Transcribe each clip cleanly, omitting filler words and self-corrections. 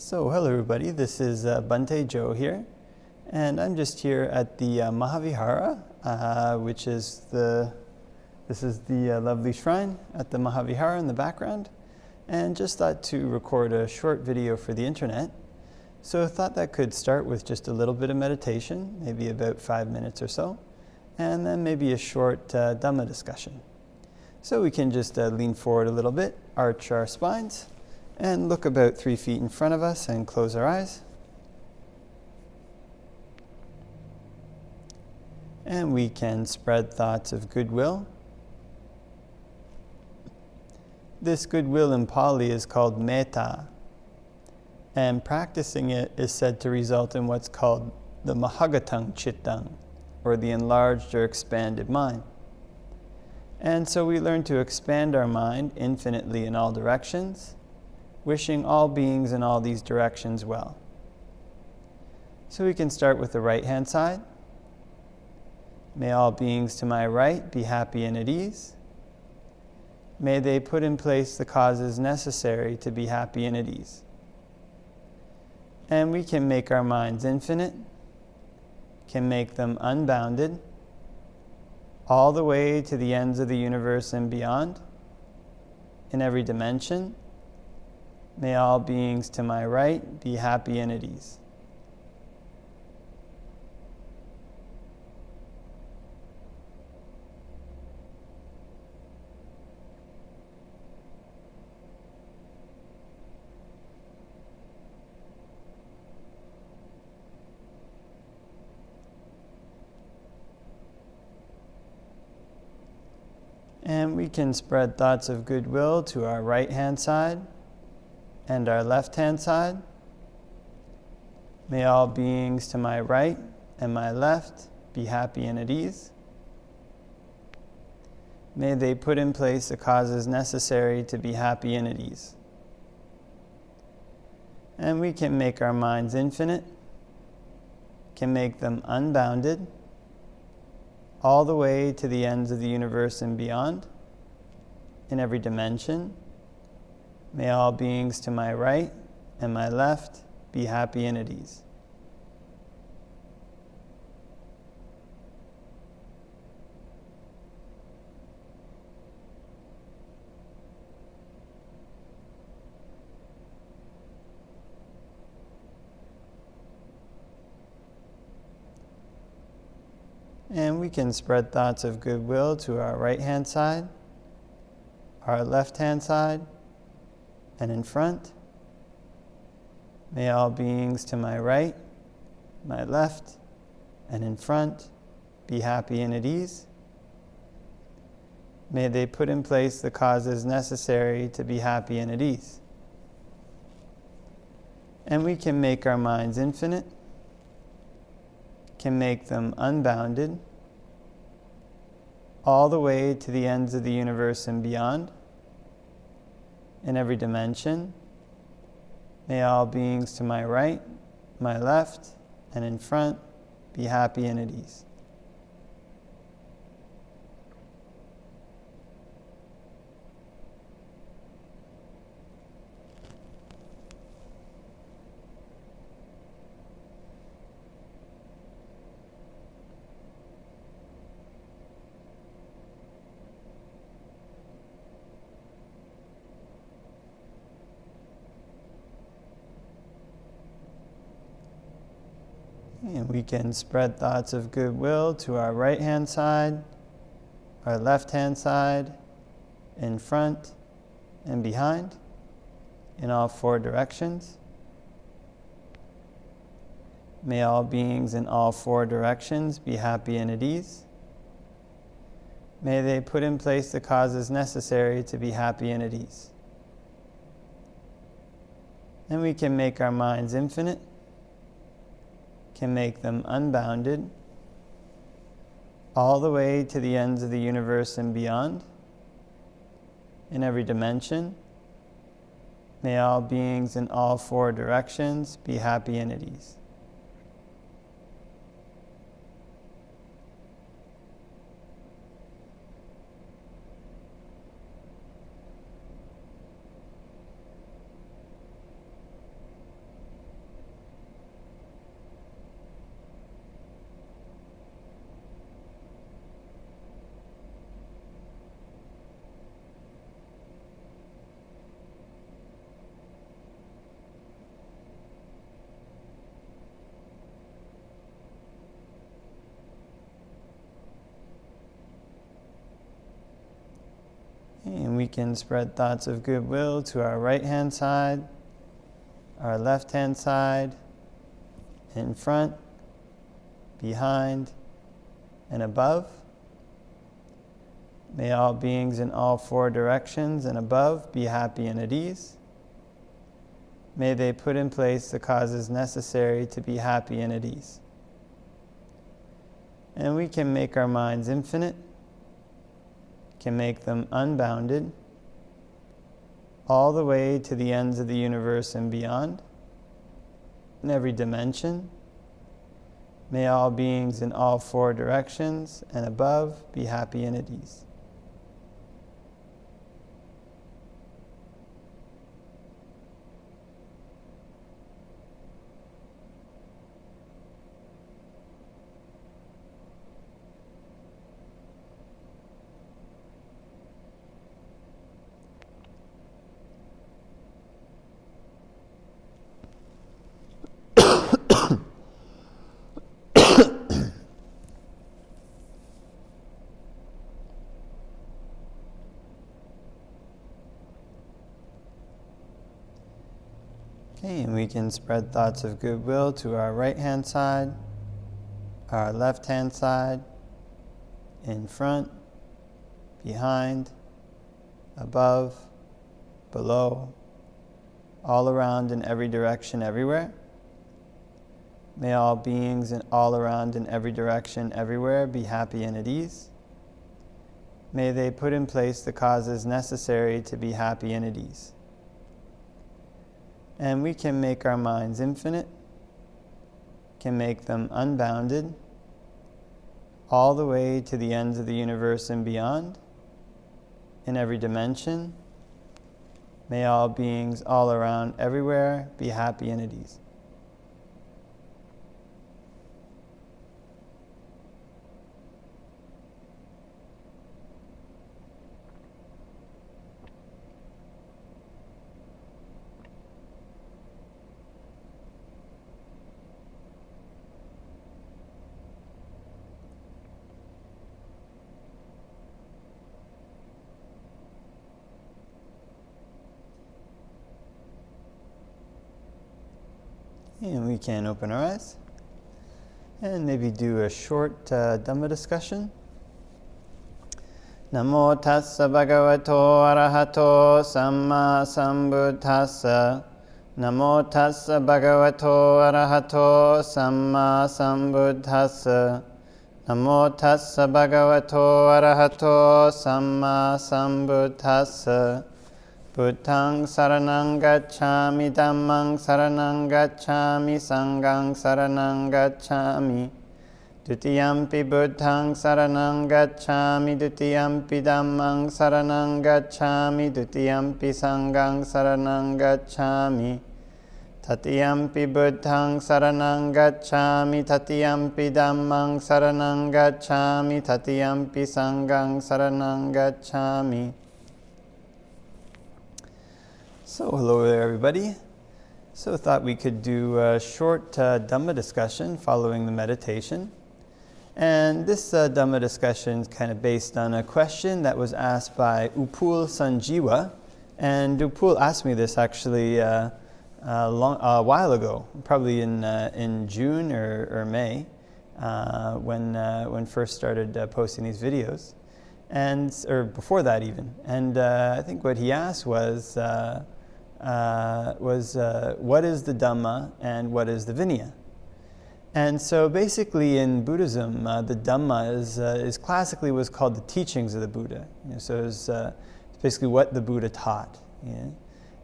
So hello everybody, this is Bhante Joe here, and I'm just here at the Mahavihara, which is this is the lovely shrine at the Mahavihara in the background, and just thought to record a short video for the internet. So I thought that could start with just a little bit of meditation, maybe about 5 minutes or so, and then maybe a short Dhamma discussion. So we can just lean forward a little bit, arch our spines, and look about 3 feet in front of us and close our eyes. And we can spread thoughts of goodwill. This goodwill in Pali is called metta, and practicing it is said to result in what's called the mahagatang chittang, or the enlarged or expanded mind. And so we learn to expand our mind infinitely in all directions, wishing all beings in all these directions well. So we can start with the right-hand side. May all beings to my right be happy and at ease. May they put in place the causes necessary to be happy and at ease. And we can make our minds infinite, can make them unbounded, all the way to the ends of the universe and beyond, in every dimension. May all beings to my right be happy and at ease. And we can spread thoughts of goodwill to our right-hand side and our left-hand side. May all beings to my right and my left be happy and at ease. May they put in place the causes necessary to be happy and at ease. And we can make our minds infinite, can make them unbounded, all the way to the ends of the universe and beyond, in every dimension. May all beings to my right and my left be happy and at ease. And we can spread thoughts of goodwill to our right-hand side, our left-hand side, and in front. May all beings to my right, my left, and in front be happy and at ease. May they put in place the causes necessary to be happy and at ease. And we can make our minds infinite, can make them unbounded, all the way to the ends of the universe and beyond, in every dimension. May all beings to my right, my left, and in front be happy and at ease. And we can spread thoughts of goodwill to our right-hand side, our left-hand side, in front and behind, in all 4 directions. May all beings in all 4 directions be happy and at ease. May they put in place the causes necessary to be happy and at ease. And we can make our minds infinite, can make them unbounded, all the way to the ends of the universe and beyond, in every dimension. May all beings in all 4 directions be happy and at ease. we can spread thoughts of goodwill to our right-hand side, our left-hand side, in front, behind, and above. May all beings in all four directions and above be happy and at ease. May they put in place the causes necessary to be happy and at ease. And we can make our minds infinite, can make them unbounded, all the way to the ends of the universe and beyond, in every dimension. May all beings in all four directions and above be happy and at ease. Okay, and we can spread thoughts of goodwill to our right-hand side, our left-hand side, in front, behind, above, below, all around in every direction, everywhere. May all beings in all around in every direction, everywhere be happy and at ease. May they put in place the causes necessary to be happy and at ease. And we can make our minds infinite, can make them unbounded, all the way to the ends of the universe and beyond, in every dimension. May all beings all around everywhere be happy and at ease. And we can open our eyes and maybe do a short Dhamma discussion. Namo tassa bhagavato arahato samma sambuddhassa. Namo tassa bhagavato arahato samma sambuddhassa. Namo tassa bhagavato arahato samma sambuddhassa. Buddhaṃ saranang gacchāmi, Dhammaṃ saranang gacchāmi, Sanghaṃ saranang gacchāmi. Dutiyampi Buddhaṃ saranang gacchāmi, Dutiyampi Dhammaṃ saranang gacchāmi, Dutiyampi Sanghaṃ saranang gacchāmi. Tatiyampi Buddhaṃ saranang gacchāmi, Tatiyampi Dhammaṃ saranang gacchāmi, Tatiyampi Sanghaṃ saranang gacchāmi. So hello there everybody. So thought we could do a short Dhamma discussion following the meditation. And this Dhamma discussion is kind of based on a question that was asked by Upul Sanjiva. And Upul asked me this actually a while ago, probably in June or May, when first started posting these videos, or before that even. And I think what he asked was what is the Dhamma and what is the Vinaya? And so basically in Buddhism, the Dhamma is classically what's called the teachings of the Buddha. So it's basically what the Buddha taught.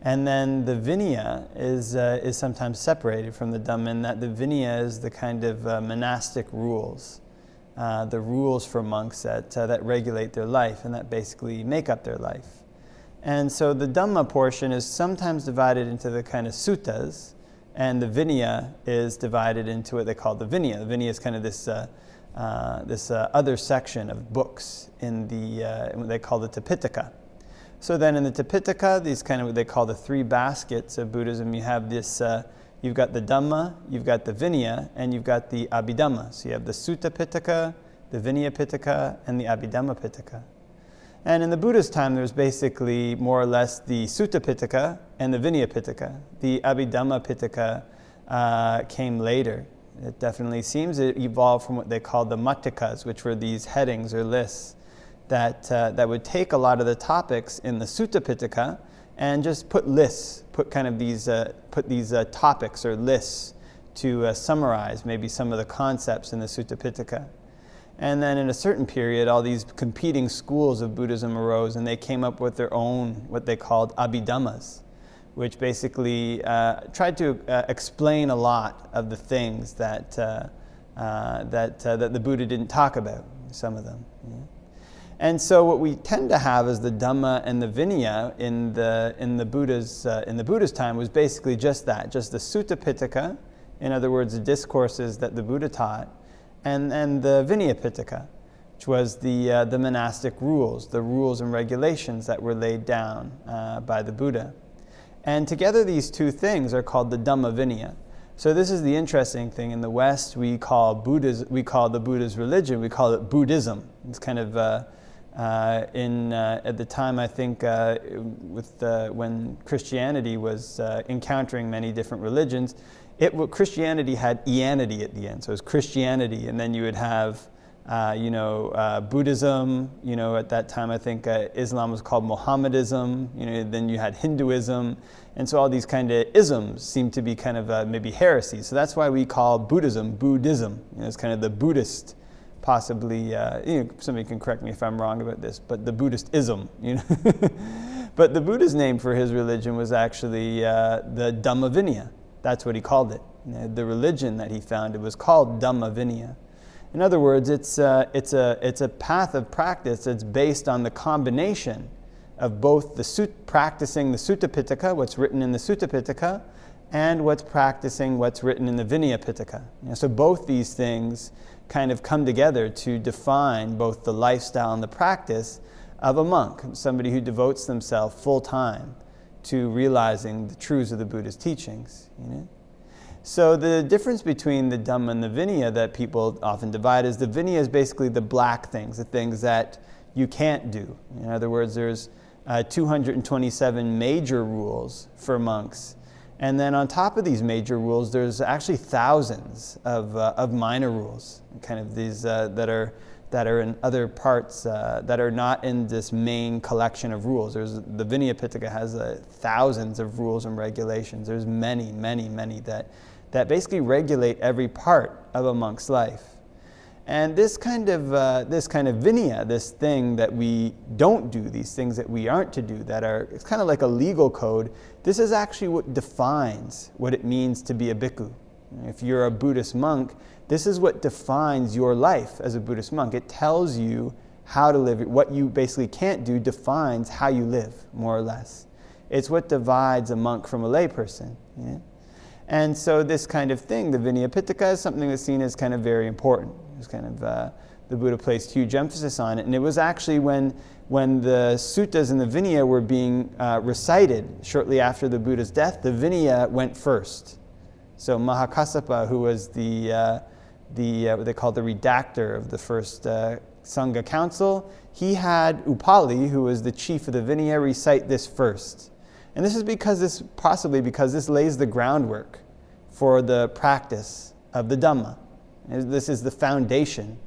And then the Vinaya is sometimes separated from the Dhamma, in that the Vinaya is the kind of monastic rules, the rules for monks that regulate their life and that basically make up their life. And so the Dhamma portion is sometimes divided into the kind of suttas, and the Vinaya is divided into what they call the Vinaya. The Vinaya is kind of this other section of books in what they call the Tipitaka. So then in the Tipitaka, these kind of what they call the three baskets of Buddhism, you have this, you've got the Dhamma, you've got the Vinaya, and you've got the Abhidhamma. So you have the Sutta Pitaka, the Vinaya Pitaka, and the Abhidhamma Pitaka. And in the Buddha's time, there's basically more or less the Sutta Pitaka and the Vinaya Pitaka. The Abhidhamma Pitaka came later. It definitely seems it evolved from what they called the Mattikas, which were these headings or lists that would take a lot of the topics in the Sutta Pitaka and just put lists, put these topics or lists to summarize maybe some of the concepts in the Sutta Pitaka. And then in a certain period, all these competing schools of Buddhism arose, and they came up with their own, what they called Abhidhammas, which basically tried to explain a lot of the things that the Buddha didn't talk about, some of them. Yeah. And so what we tend to have as the Dhamma and the Vinaya in the Buddha's time was basically just that, just the Sutta Pitaka, in other words, the discourses that the Buddha taught, and the Vinaya Pitaka, which was the monastic rules, the rules and regulations that were laid down by the Buddha. And together these two things are called the Dhamma-Vinaya. So this is the interesting thing. In the West, we call the Buddha's religion, we call it Buddhism. It's kind of at the time, I think, when Christianity was encountering many different religions, Christianity had "ianity" at the end. So it was Christianity, and then you would have Buddhism. At that time, I think Islam was called Mohammedism. Then you had Hinduism, and so all these kind of isms seem to be kind of maybe heresies. So that's why we call Buddhism. It's kind of the Buddhist, possibly. Somebody can correct me if I'm wrong about this, but the Buddhist ism. But the Buddha's name for his religion was actually the Dhamma-Vinaya. That's what he called it. The religion that he founded was called Dhamma-Vinaya. In other words, it's a path of practice that's based on the combination of both practicing the Sutta Pitaka, what's written in the Sutta Pitaka, and practicing what's written in the Vinaya Pitaka. So both these things kind of come together to define both the lifestyle and the practice of a monk, somebody who devotes themselves full time to realizing the truths of the Buddha's teachings. So the difference between the Dhamma and the Vinaya that people often divide is the Vinaya is basically the black things, the things that you can't do. In other words, there's 227 major rules for monks. And then on top of these major rules, there's actually thousands of minor rules, kind of these that are in other parts that are not in this main collection of rules. The Vinaya Pitaka has thousands of rules and regulations. There's many that basically regulate every part of a monk's life. And this kind of Vinaya, this thing that we don't do, these things that we aren't to do, it's kind of like a legal code. This is actually what defines what it means to be a bhikkhu. If you're a Buddhist monk, this is what defines your life as a Buddhist monk. It tells you how to live. What you basically can't do defines how you live, more or less. It's what divides a monk from a layperson. And so this kind of thing, the Vinaya Pitaka, is something that's seen as kind of very important. It's kind of the Buddha placed huge emphasis on it. And it was actually when the suttas and the Vinaya were being recited shortly after the Buddha's death, the Vinaya went first. So Mahakassapa, who was what they called the redactor of the first Sangha Council, he had Upali, who was the chief of the Vinaya, recite this first. And this is possibly because this lays the groundwork for the practice of the Dhamma. This is the foundation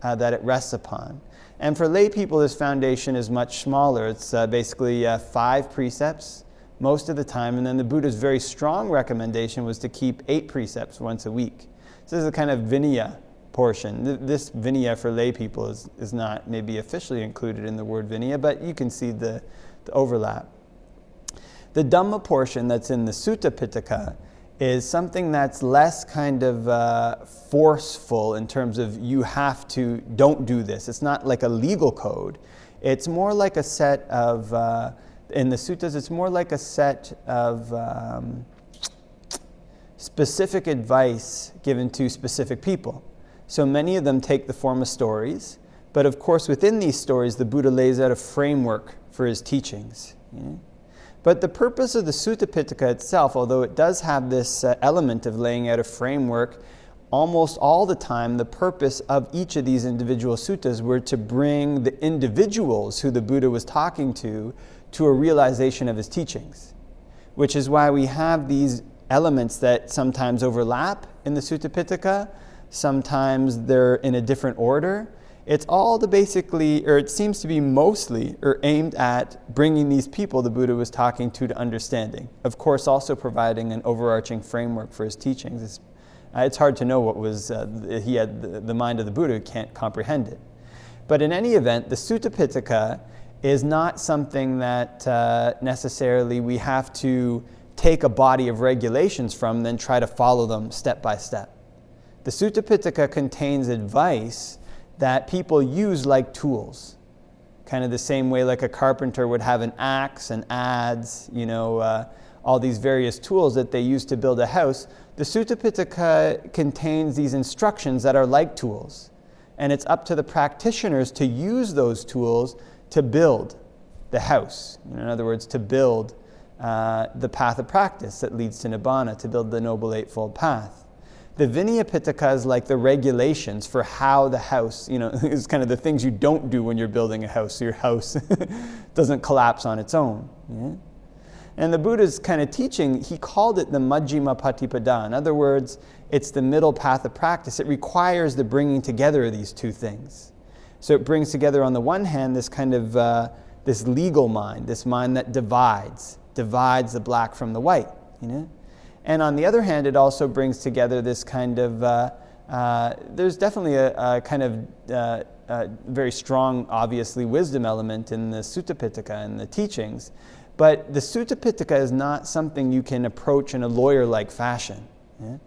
that it rests upon. And for lay people, this foundation is much smaller. It's basically 5 precepts most of the time, and then the Buddha's very strong recommendation was to keep 8 precepts once a week. So this is the kind of Vinaya portion. This Vinaya for lay people is not maybe officially included in the word Vinaya, but you can see the overlap. The Dhamma portion that's in the Sutta Pitaka is something that's less kind of forceful in terms of don't do this. It's not like a legal code. It's more like a set of, in the suttas, it's more like a set of specific advice given to specific people. So many of them take the form of stories, but of course within these stories the Buddha lays out a framework for his teachings. But the purpose of the Sutta Pitaka itself, although it does have this element of laying out a framework, almost all the time, the purpose of each of these individual suttas were to bring the individuals who the Buddha was talking to a realization of his teachings. Which is why we have these elements that sometimes overlap in the Sutta Pitaka, sometimes they're in a different order. It's all it seems to be mostly aimed at bringing these people the Buddha was talking to understanding. Of course, also providing an overarching framework for his teachings. It's hard to know what was, he had the mind of the Buddha, who can't comprehend it. But in any event, the Sutta Pitaka is not something that necessarily we have to take a body of regulations from, then try to follow them step by step. The Sutta Pitaka contains advice that people use like tools, kind of the same way like a carpenter would have an axe, an adze, all these various tools that they use to build a house. The Sutta Pitaka contains these instructions that are like tools, and it's up to the practitioners to use those tools to build the house. In other words, to build the path of practice that leads to Nibbana, to build the Noble Eightfold Path. The Vinaya Pitaka is like the regulations for how the house, is kind of the things you don't do when you're building a house, so your house doesn't collapse on its own. Yeah? And the Buddha's kind of teaching, he called it the Majjhima Patipada. In other words, it's the middle path of practice. It requires the bringing together of these two things. So it brings together, on the one hand, this kind of this legal mind, this mind that divides the black from the white. And on the other hand, it also brings together this kind of, there's definitely a kind of very strong, obviously, wisdom element in the Sutta Pitaka and the teachings. But the Sutta Pitaka is not something you can approach in a lawyer-like fashion. Yeah?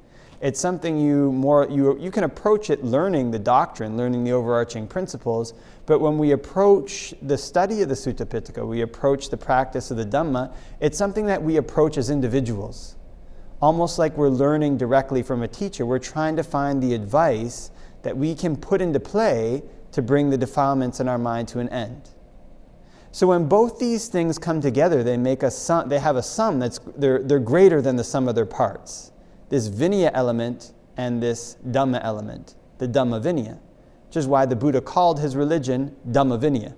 It's something you can approach it learning the doctrine, learning the overarching principles, but when we approach the study of the Sutta Pitaka, we approach the practice of the Dhamma, it's something that we approach as individuals. Almost like we're learning directly from a teacher. We're trying to find the advice that we can put into play to bring the defilements in our mind to an end. So when both these things come together, they make a sum. They have a sum they're greater than the sum of their parts. This Vinaya element and this Dhamma element, the Dhamma-Vinaya, which is why the Buddha called his religion Dhamma-Vinaya.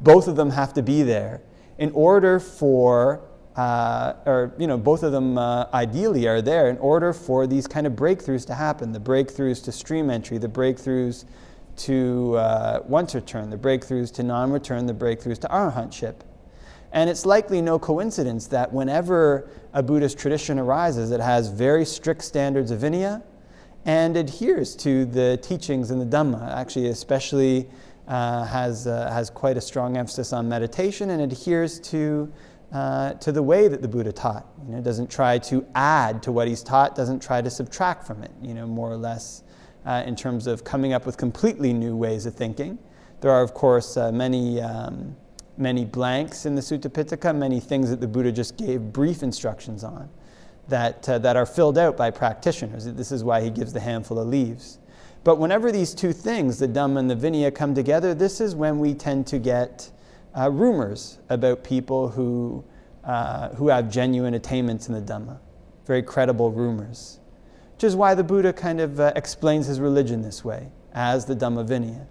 Both of them have to be there in order for, both of them ideally are there in order for these kind of breakthroughs to happen, the breakthroughs to stream entry, the breakthroughs to once return, the breakthroughs to non-return, the breakthroughs to arahantship. And it's likely no coincidence that whenever a Buddhist tradition arises, it has very strict standards of Vinaya and adheres to the teachings in the Dhamma. Actually, especially has quite a strong emphasis on meditation and adheres to the way that the Buddha taught. Doesn't try to add to what he's taught, doesn't try to subtract from it, more or less in terms of coming up with completely new ways of thinking. There are, of course, many blanks in the Sutta Pitaka, many things that the Buddha just gave brief instructions on that are filled out by practitioners. This is why he gives the handful of leaves. But whenever these two things, the Dhamma and the Vinaya, come together, this is when we tend to get rumors about people who have genuine attainments in the Dhamma, very credible rumors. Which is why the Buddha kind of explains his religion this way, as the Dhamma-Vinaya,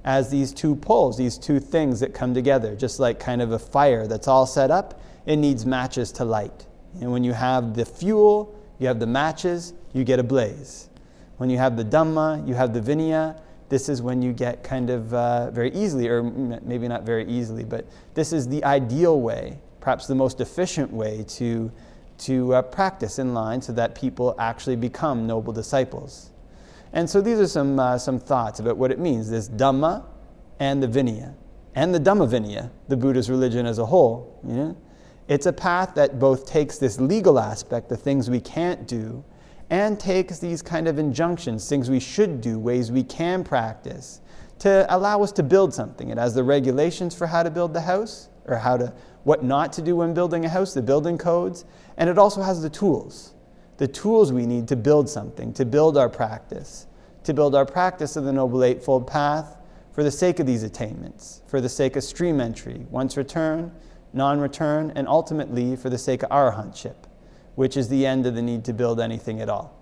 as these two poles, these two things that come together, just like kind of a fire that's all set up, it needs matches to light. And when you have the fuel, you have the matches, you get a blaze. When you have the Dhamma, you have the Vinaya, this is when you get kind of very easily, or maybe not very easily, but this is the ideal way, perhaps the most efficient way to practice in line so that people actually become noble disciples. And so these are some thoughts about what it means, this Dhamma and the Vinaya, and the Dhamma-Vinaya, the Buddha's religion as a whole. It's a path that both takes this legal aspect, the things we can't do, and takes these kind of injunctions, things we should do, ways we can practice, to allow us to build something. It has the regulations for how to build the house, or what not to do when building a house, the building codes, and it also has the tools we need to build something, to build our practice of the Noble Eightfold Path for the sake of these attainments, for the sake of stream entry, once return, non-return, and ultimately for the sake of arahantship, which is the end of the need to build anything at all.